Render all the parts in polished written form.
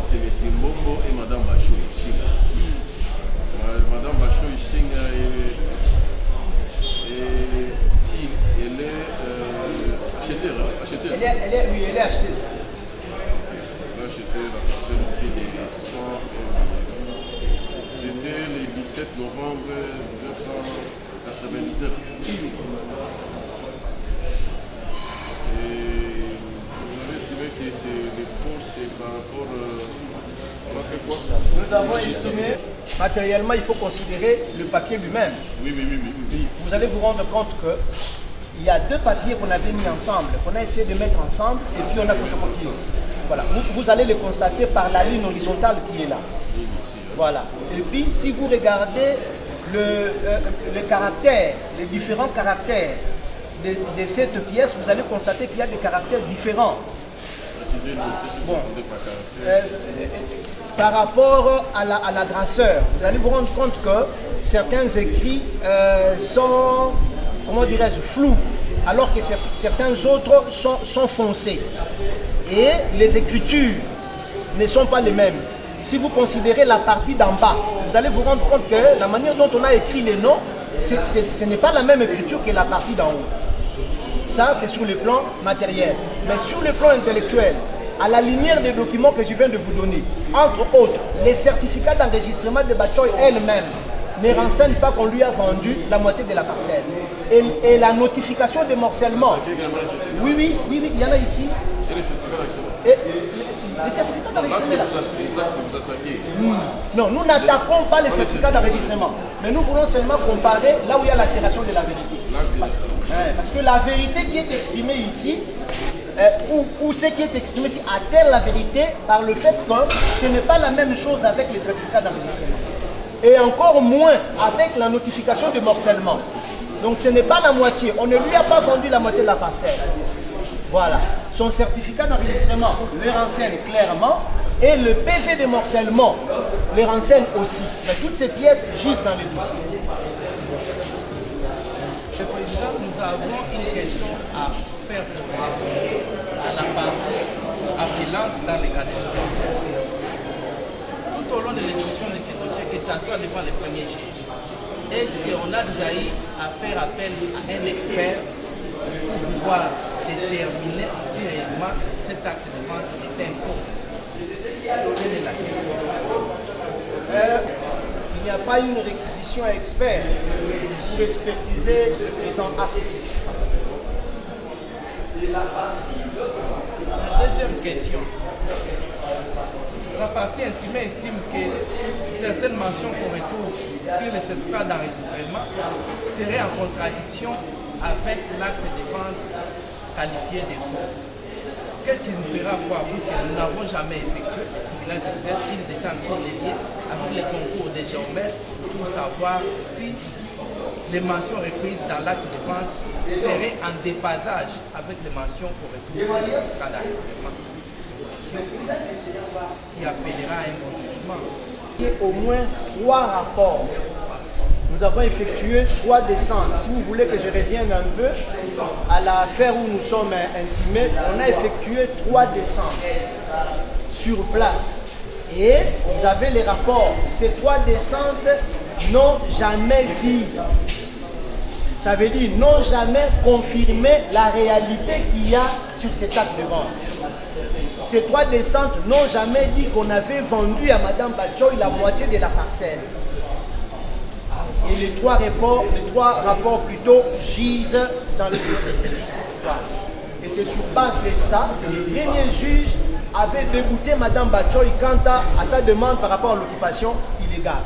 c'est M. Mbombo et Mme Bachou Ishinga. Mme Bachou Ishinga si elle est acheteuse. Elle est acheteuse. Elle a acheté la parcelle au prix de 100 euros. C'était le 17 novembre 1999. Que c'est les forces par rapport on a fait quoi? Nous avons estimé, matériellement, il faut considérer le papier lui-même. Oui. Vous allez vous rendre compte qu'il y a deux papiers qu'on avait mis ensemble, qu'on a essayé de mettre ensemble et puis on a photocopié. Voilà. Vous allez le constater par la ligne horizontale qui est là. Voilà. Et puis, si vous regardez les caractères, les différents caractères de cette pièce, vous allez constater qu'il y a des caractères différents. Bon. Par rapport à la grasseur, vous allez vous rendre compte que certains écrits sont, comment dirais-je, flous, alors que certains autres sont foncés. Et les écritures ne sont pas les mêmes. Si vous considérez la partie d'en bas, vous allez vous rendre compte que la manière dont on a écrit les noms, ce n'est pas la même écriture que la partie d'en haut. Ça, c'est sur le plan matériel. Mais sur le plan intellectuel, à la lumière des documents que je viens de vous donner, entre autres, les certificats d'enregistrement de Bachoy elle-même ne renseignent pas qu'on lui a vendu la moitié de la parcelle. Et la notification de morcellement. Oui, il y en a ici. Et les certificats d'enregistrement? Les certificats d'enregistrement. Vous attaquez? Non, nous n'attaquons pas les certificats d'enregistrement. Mais nous voulons seulement comparer là où il y a l'altération de la vérité. Parce que la vérité qui est exprimée ici, ou ce qui est exprimé ici, altère la vérité par le fait que ce n'est pas la même chose avec les certificats d'enregistrement. Et encore moins avec la notification de morcellement. Donc ce n'est pas la moitié. On ne lui a pas vendu la moitié de la parcelle. Voilà. Son certificat d'enregistrement le renseigne clairement et le PV de morcellement le renseigne aussi. Mais toutes ces pièces gisent dans le dossier. Monsieur le Président, nous avons une question à faire poser à la partie appelante dans les cas de sport. Tout au long de l'exécution de ces dossiers, que ce soit devant les premiers juges, est-ce qu'on a déjà eu à faire appel à un expert pour pouvoir déterminer si réellement cet acte de vente est un faux? Quelle est la question? Il n'y a pas une réquisition à expert pour expertiser le présent acte. La deuxième question. La partie intimée estime que certaines mentions qu'on retrouve sur les certificats d'enregistrement seraient en contradiction avec l'acte de vente qualifié de faux. Qu'est-ce qui nous fera croire, puisque nous n'avons jamais effectué, si vous êtes une descente sur les liens avec les concours des géomètres pour savoir si les mentions reprises dans l'acte de vente seraient en déphasage avec les mentions qu'on retrouve dans le certificat d'enregistrement, qui appellera un bon jugement. Il y a au moins 3 rapports. Nous avons effectué 3 descentes. Si vous voulez que je revienne un peu à l'affaire où nous sommes intimés, on a effectué 3 descentes sur place. Et vous avez les rapports. Ces 3 descentes n'ont jamais dit, ça veut dire n'ont jamais confirmé la réalité qu'il y a sur cet acte de vente. Ces 3 descentes n'ont jamais dit qu'on avait vendu à Mme Bachoy la moitié de la parcelle. Et les 3 rapports plutôt gisent dans le dossier. Voilà. Et c'est sur base de ça que le premier juge avait débouté Mme Bachoy quant à sa demande par rapport à l'occupation illégale.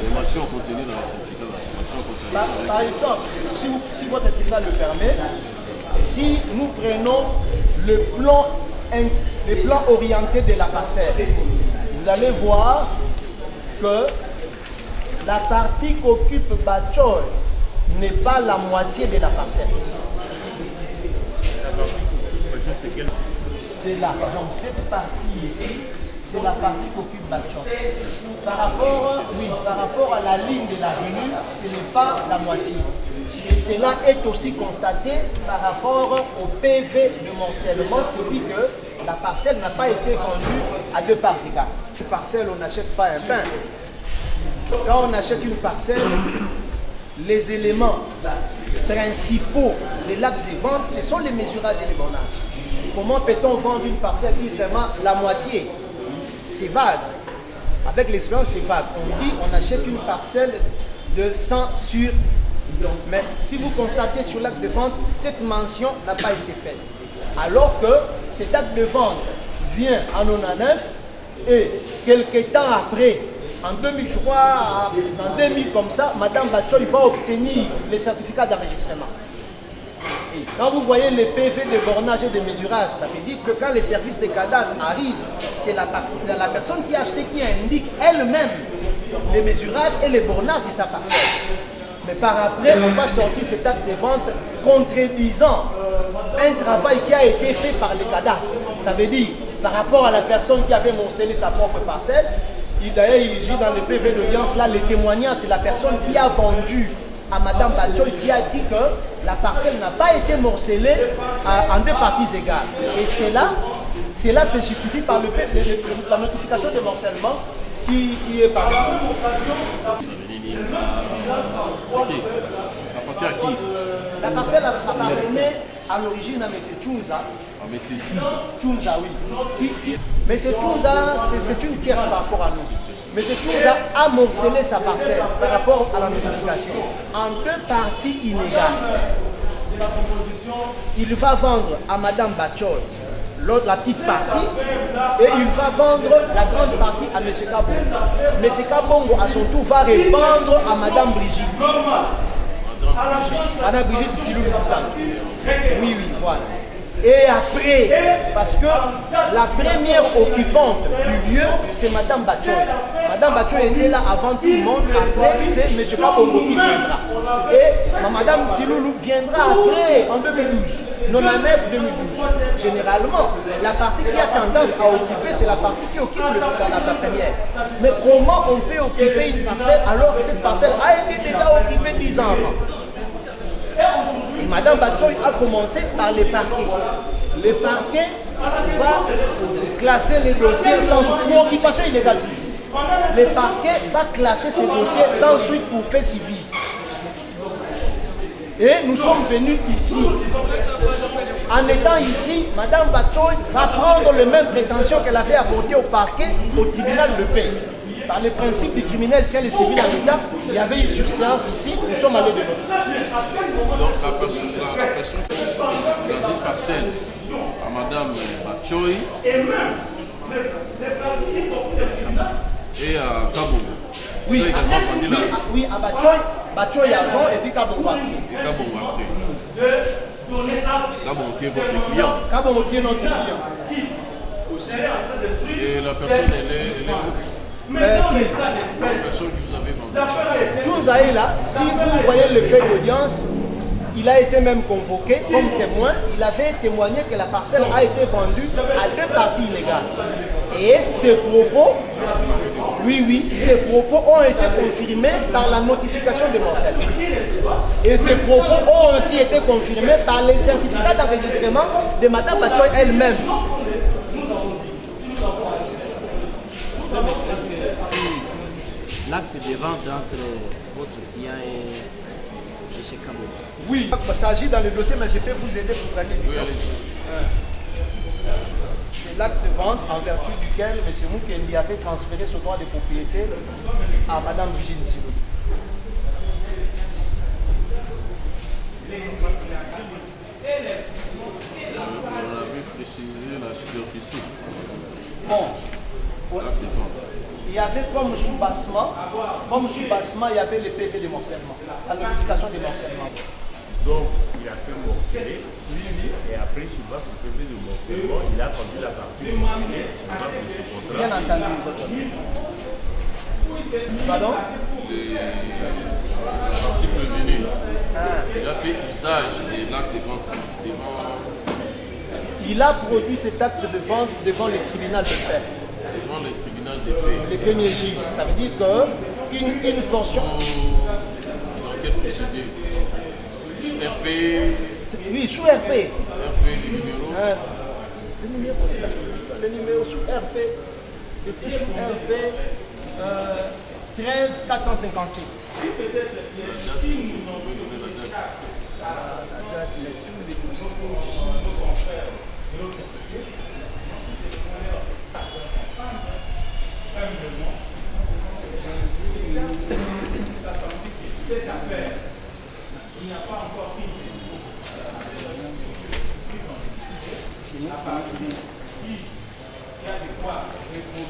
Les mentions contenues dans les certificats d'enregistrement. Par exemple, si votre tribunal le permet, si nous prenons le plan orienté de la parcelle, vous allez voir que la partie qu'occupe Bachoy n'est pas la moitié de la parcelle. C'est là. Donc cette partie ici, c'est la partie qu'occupe Batchon. Par rapport à la ligne de la rue, ce n'est pas la moitié. Et cela est aussi constaté par rapport au PV de morcellement qui dit que la parcelle n'a pas été vendue à 2 parts égales. Une parcelle, on n'achète pas un pain. Quand on achète une parcelle, les éléments principaux des l'acte de vente, ce sont les mesurages et les bornages. Comment peut-on vendre une parcelle qui est seulement la moitié? C'est vague. Avec l'expérience, c'est vague. On dit on achète une parcelle de 100 sur. Mais si vous constatez sur l'acte de vente, cette mention n'a pas été faite. Alors que cet acte de vente vient en 99 et quelques temps après, en 2000, je crois, en 2000 comme ça, Madame Batchoy va obtenir les certificats d'enregistrement. Et quand vous voyez les PV de bornage et de mesurage, ça veut dire que quand les services de cadastre arrivent, c'est la personne qui a acheté qui indique elle-même les mesurages et les bornages de sa parcelle. Mais par après, on va sortir cet acte de vente contredisant un travail qui a été fait par les cadastres. Ça veut dire, par rapport à la personne qui avait morcelé sa propre parcelle, d'ailleurs, il dit dans le PV d'audience là les témoignages de la personne qui a vendu à Madame Batchoy, qui a dit que la parcelle n'a pas été morcelée en 2 parties égales. Et cela se justifie par la notification de morcellement qui est par appartient à qui? La parcelle appartenait à l'origine à M. Tchounza. Ah, mais c'est Tchounza. Tchounza, oui. M. Tchounza, c'est une tierce par rapport à nous. M. Tchounza a morcelé sa parcelle par rapport à la notification en 2 parties inégales. Il va vendre à Madame Batchoy la petite partie et il va vendre la grande partie à M. Kabongo. M. Kabongo, à son tour, va revendre à Madame Brigitte. Madame Brigitte Silou. Oui, voilà. Et après, parce que la première occupante du lieu, c'est Madame Batchoy. Madame Batchoy était là avant tout le monde, après c'est M. Kabongo qui viendra. Et Madame Siloulou viendra après, en 2012, 99-2012. Généralement, la partie qui a tendance à occuper, c'est la partie qui occupe la première. Mais comment on peut occuper une parcelle alors que cette parcelle a été déjà occupée 10 ans avant? Et Madame Batchoy a commencé par les parquets. Le parquet va classer les dossiers sans pour occupation illégale toujours. Le parquet va classer ces dossiers sans suite pour fait civil. Et nous sommes venus ici. En étant ici, Madame Batchoy va prendre les mêmes prétentions qu'elle avait apportées au parquet, au tribunal de paix. Par le principe du criminel tient les civils en état, il y avait une surséance ici, nous sommes allés devant. Donc la personne qui a dit parcelle à Madame Batchoy et à Kabongo. Oui, oui, à Batchoy avant et puis Kabongo après. Et Kabongo après. Kabongo qui est votre client. Kabongo qui est notre client. Et la personne elle est où? La personne que vous avez vendue. Tchounza est là. Si vous voyez le fait d'audience, il a été même convoqué comme témoin. Il avait témoigné que la parcelle a été vendue à 2 parties inégales. Et ces propos, ces propos ont été confirmés par la notification de morcellement. Et ces propos ont aussi été confirmés par les certificats d'enregistrement de Madame Batchoy elle-même. L'acte de vente entre votre client et chez Kabongo. Oui, il s'agit dans le dossier, mais je peux vous aider pour gagner du temps. Oui, allez-y. C'est l'acte de vente en vertu duquel M. Moukendi avait transféré ce droit de propriété à Mme Brigitte Silou. On avait précisé la superficie. Bon, L'acte de vente. il y avait comme sous-bassement, il y avait le PV de morcellement, la notification de morcellement. Donc, il a fait morceler. Et après, sur base du PV de morcellement, il a vendu la partie morcelée sur base de ce contrat. Bien entendu, votre Pardon? La partie prévenue. Il a fait usage de l'acte de vente devant Il a produit cet acte de vente devant le tribunal de paix. le d'épée. Les premiers juges. Ça veut dire qu'une portion. Dans quel procédé? Sous RP, Oui, sous RP. les numéros. Le numéro sous RP. C'était sous RP 13 457. La date, vous pouvez donner la date.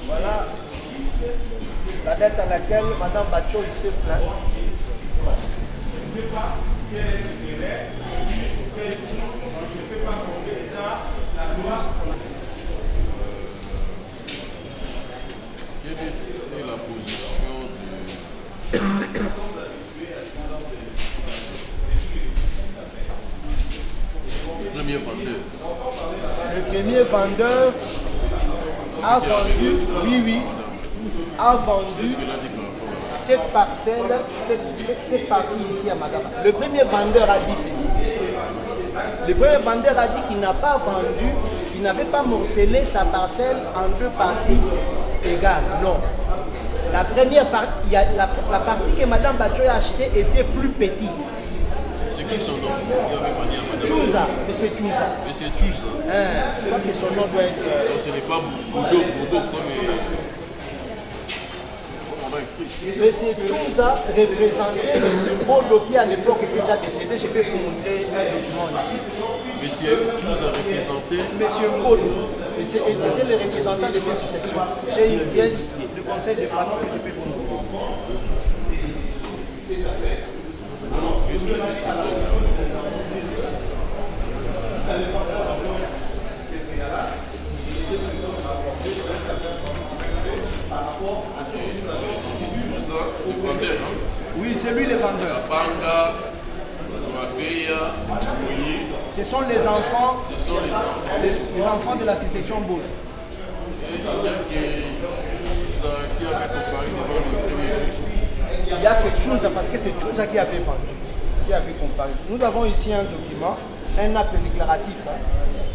Voilà la date à laquelle Mme Batcho s'est plainte. Quelle est la position du premier vendeur? Le premier vendeur a vendu, a vendu Qu'est-ce qu'il a dit par rapport à ça? cette parcelle, cette partie ici à Madame. Le premier vendeur a dit ceci. Le premier vendeur a dit qu'il n'a pas vendu, il n'avait pas morcelé sa parcelle en deux parties égales. Non. La première partie, la partie que Madame Batcho a achetée était plus petite. C'est qui son nom? Il avait vendu à Madame. Chouza, mais c'est Chouza. Mais c'est Chouza. Je crois que son nom doit être. Donc ce n'est pas Boudou comme on a écrit ici. Mais c'est Chouza représentait M. Bodo qui à l'époque était déjà décédé. Je vais vous montrer un document ici. Monsieur Chouza représenté. M. Bodo était le représentant de cette succession. J'ai une pièce du conseil de famille que je peux vous montrer. Mon fils est décédé. Chouza, le vendeur, hein? Oui, c'est lui le vendeur. Banga, Wabeya, Mouni, Ce sont les enfants, ce sont les enfants. les enfants de la succession Bodo. Et il y a Chouza qui avait comparé devant le premier juge. Il y a quelque chose parce que c'est Chouza qui avait vendu, qui avait comparé. Nous avons ici un document, un acte déclaratif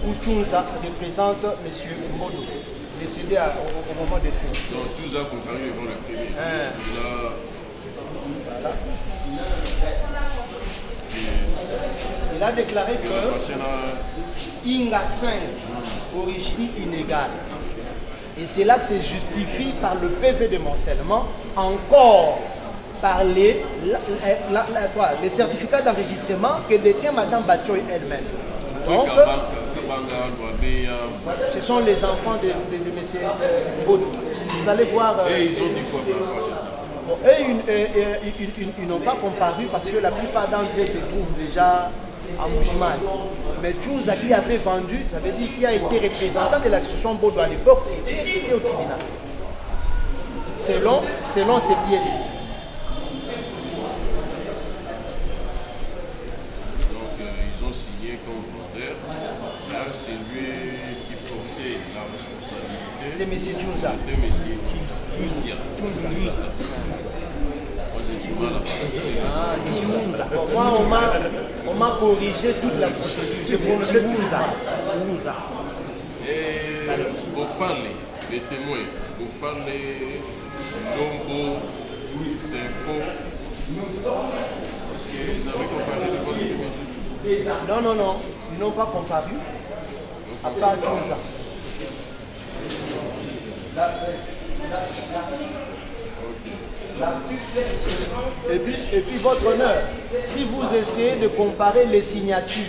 où Chouza représente M. Bodo, décédé au moment des faits. Donc Chouza a comparé devant le premier. Il a déclaré que Il a Inga 5, origine inégale. Et cela se justifie par le PV de morcellement, encore par les certificats d'enregistrement que détient Mme Batchoy elle-même. Donc, ce sont les enfants de M. Bodo. Vous allez voir. Et ils ont dit quoi par rapport à cette date? Bon, ils n'ont pas comparu parce que la plupart d'entre eux se trouvent déjà à Moujiman. Mais Chouza qui avait vendu, ça veut dire qui a été représentant de l'association Bodo à l'époque, était au tribunal. Selon ces pièces ici. Donc ils ont signé comme vendeur. Là, c'est lui qui portait la responsabilité. C'est M. Chouza. C'était M. Chouza. Moi, j'ai du mal à prononcer. Moi, on m'a corrigé toute la procédure. J'ai prononcé Chouza. Et Bofale, les témoins, Bofale, Lombo, c'est faux. Est-ce qu'ils avaient comparé devant le premier juge? Non, ils n'ont pas comparu. À part Chouza. Et puis votre honneur, si vous essayez de comparer les signatures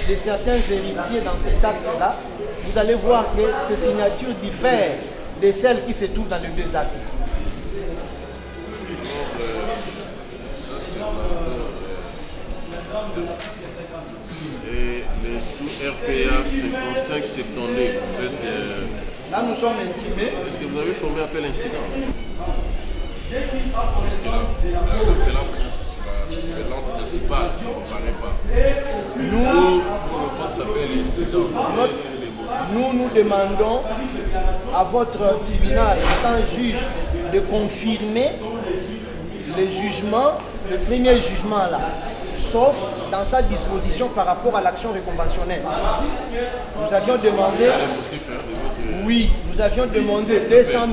de certains héritiers dans cet acte-là, vous allez voir que ces signatures diffèrent de celles qui se trouvent dans les deux actes ici. Ça, c'est et les sous-RPA 55-72, vous êtes... Là, nous sommes intimés. Est-ce que vous avez formé appel incident? Parce que l'appelante principale ne comparaît pas. Nous, Pour votre appel incident, nous demandons à votre tribunal, étant juge, de confirmer le jugement, le premier jugement là, sauf dans sa disposition par rapport à l'action réconventionnelle. Nous avions demandé, oui, nous avions demandé 200 000,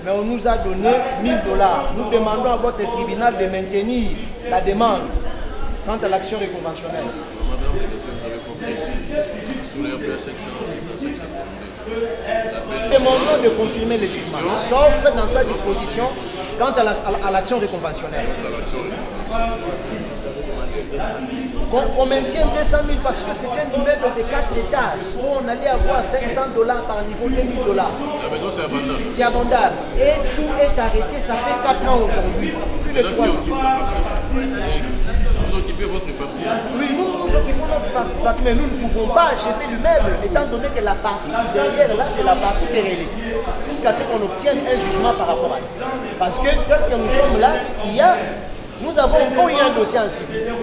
mais on nous a donné 1 000 $. Nous demandons à votre tribunal de maintenir la demande quant à l'action réconventionnelle. Madame, vous avez compris. Sous les RPS 500, c'est dans 500. Nous demandons de confirmer le jugement, sauf dans sa disposition quant à l'action réconventionnelle. On maintient 200 000 parce que c'est un immeuble de 4 étages où on allait avoir 500 $ par niveau, 2 000 $. La maison, c'est abordable. C'est abordable. Et tout est arrêté, ça fait 4 ans aujourd'hui. Plus de 3 ans. Vous occupez votre partie. Oui, nous occupons notre partie, mais nous ne pouvons pas achever l'immeuble, étant donné que la partie derrière, là, c'est la partie pérennée. Jusqu'à ce qu'on obtienne un jugement par rapport à ça. Parce que quand nous sommes là, nous avons encore eu un dossier en civil.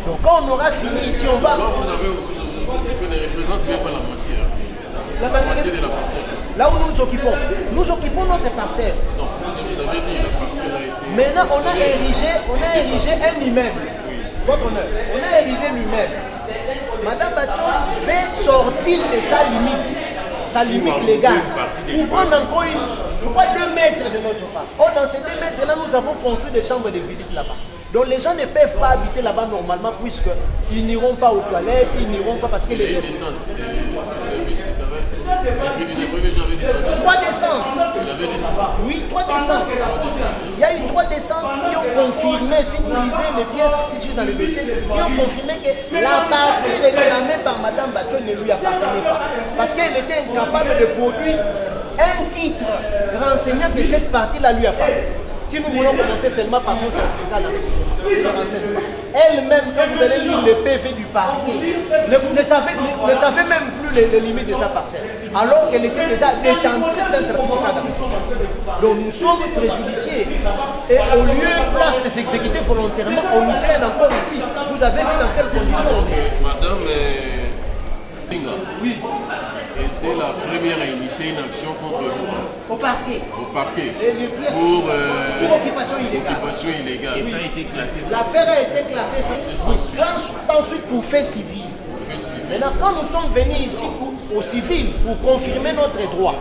Donc quand on aura fini ici, on va... Alors vous occupez les représentants, mais pas la moitié. La moitié de la parcelle. Là où nous occupons notre parcelle. Non, vous avez dit la parcelle a été... Maintenant, on a érigé un immeuble. Votre honneur, on a érigé l'immeuble. Madame Batcho fait sortir de sa limite légale. Pour prendre encore je crois 2 mètres de notre part. Or, dans ces 2 mètres-là, nous avons construit des chambres de visite là-bas. Donc les gens ne peuvent pas habiter là-bas normalement puisqu'ils n'iront pas aux toilettes, ils n'iront pas parce que les... Il y a une descente, le service de caresse. Le premier jour avait descendu. 3 descentes. Il avait descendu. Oui, 3 descentes. Il y a eu 3 descentes qui ont confirmé, si vous lisez les pièces issues dans le dossier, qui ont confirmé que la partie réclamée par Madame Batcho ne lui appartenait pas. Parce qu'elle était incapable de produire un titre renseignant que cette partie-là lui appartient. Si nous voulons commencer seulement par son certificat d'enregistrement, elle-même, quand vous allez lire le PV du parquet, ne savait même plus les limites de sa parcelle, alors qu'elle était déjà détentrice d'un certificat d'enregistrement. Donc nous sommes préjudiciés. Et au lieu, place de s'exécuter volontairement, on nous traîne encore ici. Vous avez vu dans quelles conditions on est. Madame oui. Était la première à initier une action contre vous. Au parquet. Au parquet. Pour occupation illégale. Occupation illégale. Et ça a été classé. L'affaire a été classée sans suite pour fait civil. Maintenant, quand nous sommes venus ici au civil pour confirmer notre droit,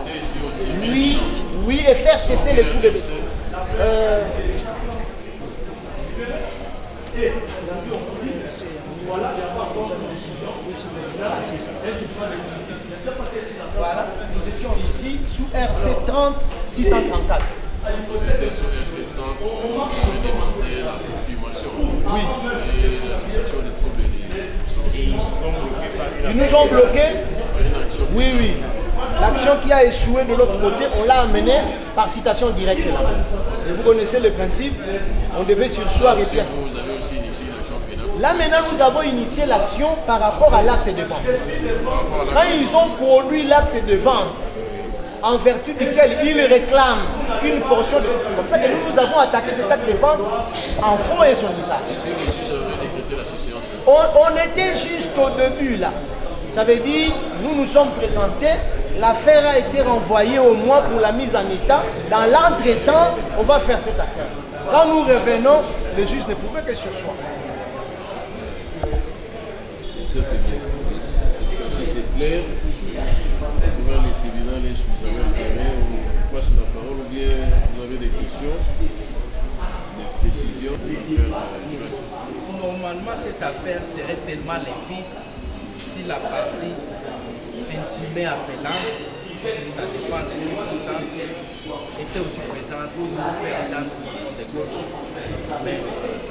oui, et faire cesser les coups de Voilà, nous étions ici sous RC 30 634. Vous étiez sous RC 30, vous avez demandé la confirmation. Oui. Et l'association des troubles Ils nous ont bloqués. Oui. L'action qui a échoué de l'autre côté, on l'a amenée par citation directe là. Et vous connaissez le principe, on devait sursoir et bien. Vous avez aussi initié une action pénale. Là maintenant, nous avons initié l'action par rapport à l'acte de vente. Quand ils ont produit l'acte de vente, en vertu duquel ils réclament une portion de... Comme ça que nous avons attaqué cet acte de vente en fond et son usage. Et si les juges avaient décrété la séance? On était juste au début là. Ça veut dire, nous nous sommes présentés, l'affaire a été renvoyée au mois pour la mise en état. Dans l'entretemps, on va faire cette affaire. Quand nous revenons, le juge ne pouvait que sursoir. C'est clair. Pour le tribunal, vous avez parlé, on passe la parole ou bien vous avez des questions, des précisions pour faire Normalement, cette affaire serait tellement limpide si la partie intimée appelante, ça dépend des circonstances, était aussi présente pour nous faire entendre son fond de cause. Mais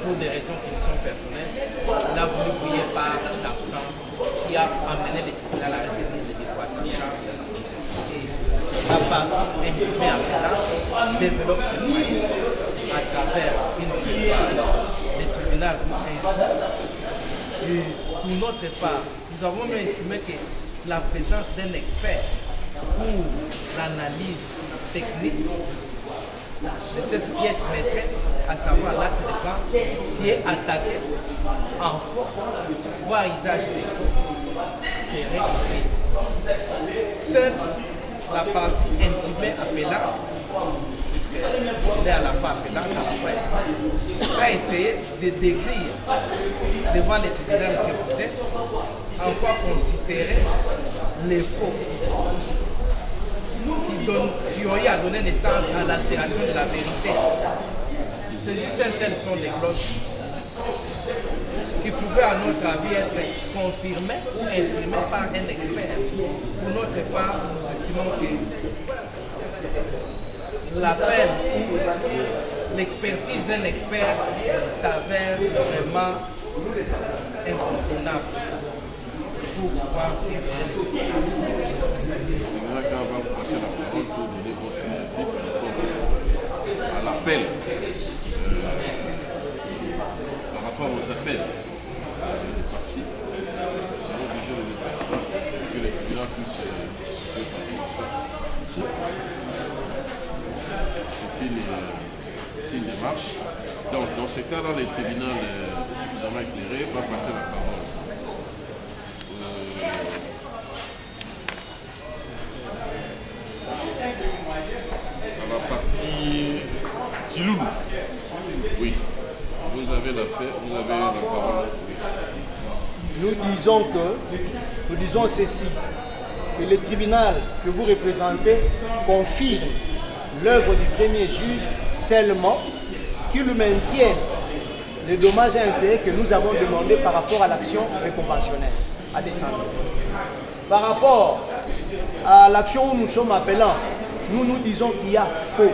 pour des raisons qui nous sont personnelles, il a voulu briller par l'absence qui a amené le tribunal à retenir les défauts sans charge. Et la partie intimée appelante développe ce moyen à travers une plaidoirie. Le tribunal et pour notre part, nous avons même estimé que la présence d'un expert pour l'analyse technique de cette pièce maîtresse, à savoir l'acte de vente, qui est attaqué en force, voire usage de faux, serait utile. Seul la partie intimée appelante, puisqu'il est à la fois appelante à la fois, a essayé de décrire devant les tribunaux que vous êtes en quoi consisteraient les faux qui ont eu à donner naissance à l'altération de la vérité. C'est juste un seul son de cloche qui pouvait à notre avis être confirmé ou infirmé par un expert. Pour notre part, nous estimons que l'appel ou l'expertise d'un expert s'avère vraiment impressionnable pour pouvoir faire. C'est quand on va vous passer la parole pour donner votre avis par rapport à l'appel, par rapport aux appels des partis. Nous serons obligés de le faire pour que les tribunaux puissent se faire comme ça. C'est une démarche. Donc, dans ces cas-là, les tribunaux suffisamment éclairés vont passer la parole. Dans la partie Chiloulou. Oui. Vous avez la parole. Nous disons ceci, que le tribunal que vous représentez confirme l'œuvre du premier juge seulement qu'il maintienne les dommages et intérêts que nous avons demandés par rapport à l'action réconventionnelle à descendre. Par rapport à l'action où nous sommes appelants, nous disons qu'il y a faux.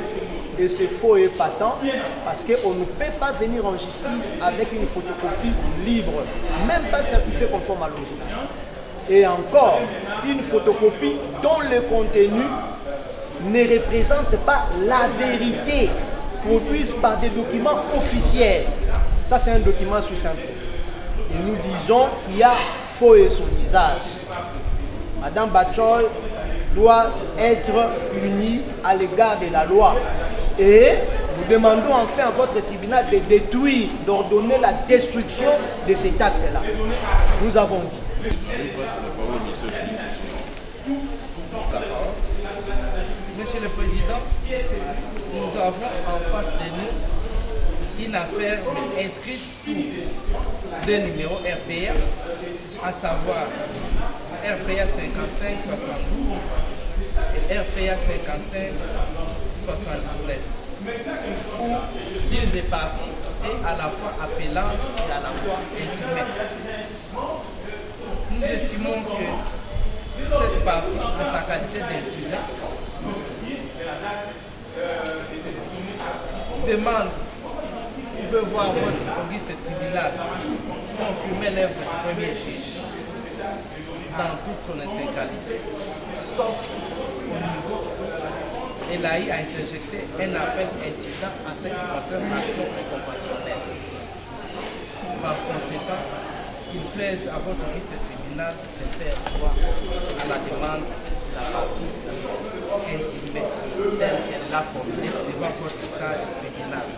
Et c'est faux et patent parce qu'on ne peut pas venir en justice avec une photocopie libre, même pas certifiée conforme à l'original. Et encore, une photocopie dont le contenu ne représente pas la vérité produite par des documents officiels. Ça, c'est un document sous simple. Et nous disons qu'il y a faux et son usage. Madame Batchoy doit être punie à l'égard de la loi. Et nous demandons enfin à votre tribunal de détruire, d'ordonner la destruction de cet acte-là. Nous avons dit. Monsieur le Président, nous avons en face de nous une affaire inscrite sous deux numéros RPA, à savoir RPA 5572 et RPA 5579, où l'une des parties est à la fois appelante et à la fois intimée. Nous estimons que cette partie, en sa qualité d'intimée, demande, vous pouvez voir votre auguste tribunal confirmer l'œuvre du premier juge dans toute son intégralité, sauf au niveau, elle a eu à interjecter un appel incident à ce qui concerne l'action conventionnelle. Par conséquent, il plaise à votre auguste tribunal de faire droit à la demande de la partie intimée telle qu'elle l'a formulée devant votre sage tribunal.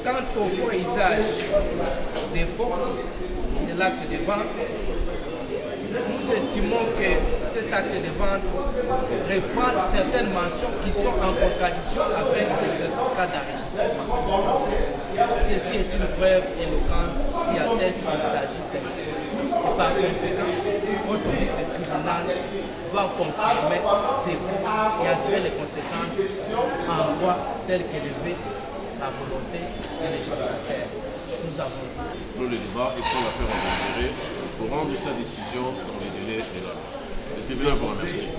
Quant au faux usage des faux de l'acte de vente, nous estimons que cet acte de vente reprend certaines mentions qui sont en contradiction avec le certificat d'enregistrement. Ceci est une preuve éloquente qui atteste qu'il s'agit d'un faux. Et par conséquent, votre liste de tribunal doit confirmer ces faux et en tirer les conséquences en loi telle qu'elle veut la volonté du législateur. Nous avons le débat et pour la faire en pour rendre sa décision dans les délais légaux. Le tribunal vous remercie.